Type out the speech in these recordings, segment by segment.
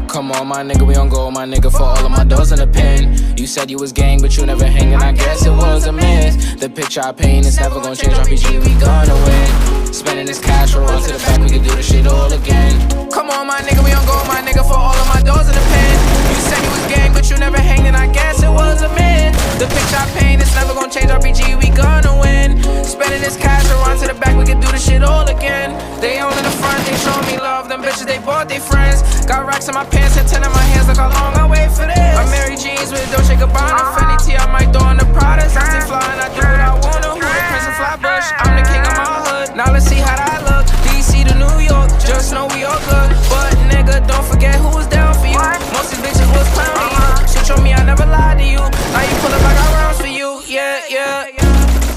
Come on, my nigga, we on go, my nigga, for all of my doors in the pen. You said you was gang, but you never hangin', I guess it was a myth. The picture I paint is never gonna change, RPG, we gonna win. Spending this cash, we'll run to the back, we can do this shit all again. Come on, my nigga, we on go, my nigga, for all of my doors in the pen. You said you was gang, but you never hangin', I guess it was a myth. The picture I paint is never gonna change, RPG, we gonna win. Spending this cash, we'll run to the back, we can do this shit all again. They all in the front, they show me love, them bitches, they bought they friends. Got racks in my pants and 10 in my hands, look how long I wait for this. I'm Mary Jeans with Dolce Gabbana, Fendi T, I might throw on the Prada. I stay flying, I do what I wanna. Who the Prince of Flatbush? I'm the king of my hood. Now let's see how that look. DC to New York, just know we all good. But nigga, don't forget who was down for you. Most these bitches was clowning you. Shit on me, I never lied to you. Now you pull up, I got rounds for you. Yeah.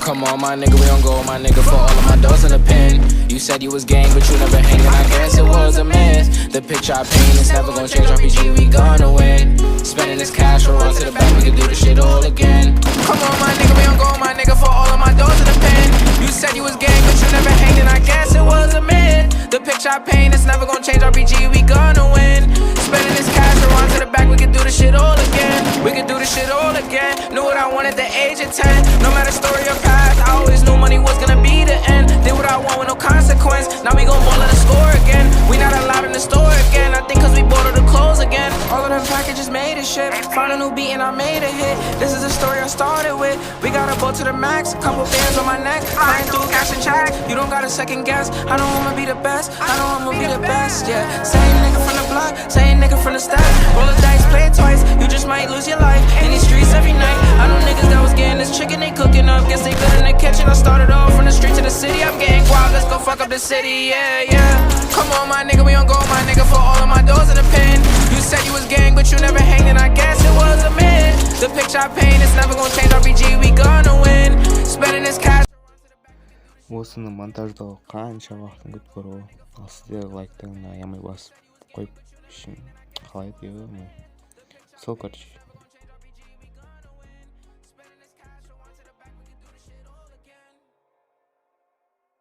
Come on, my nigga, we on go, my nigga, for all of my doors in the pen. You said you was gang, but you never hangin', I guess it was a myth. The picture I paint is never gonna change, RPG, we gonna win. Spending this cash, we'll run to the back, we can do this shit all again. Come on, my nigga, we on go, my nigga, for all of my doors in the pen. You said you was gang, but you never hangin', I guess it was a myth. The picture I paint is never gonna change, RPG, we gonna win. Spending this cash, we'll run to the back, we can do this shit all again. We can do this shit all again. Knew what I wanted at the age of 10. No matter story or path, I always knew money was gonna be the end. Did what I want with no consequence. Now we gon' ball in the score again. We not allowed in the store again. I think cause we bought all the clothes again. All of them packages made it shit. Found a new beat and I made a hit. This is the story I started with. We got a boat to the max. Couple bands on my neck. Flying through cash and checks. You don't gotta second guess. I know I'ma be the best. I know I'ma be the best, yeah. Same nigga from the block. Same nigga from the step. Roll the dice, play it twice. You just might lose your life in these streets every night. I know niggas that was getting this chicken they cooking up. Guess they good in the kitchen. I started off from the street to the city. I'm getting guap. Let's go fuck up the city, yeah. Come on, my nigga, we on go, my nigga, for all of my doors in the pen. You said you was gang, but you never hangin', I guess it was a myth. The picture I paint is never gonna change, RPG, we gonna win. Spending this cash. Осыны монтаждау қанша уақытын күтіп көріп ал сіздер лайктан аямай басып қойып қалай дейді сол короче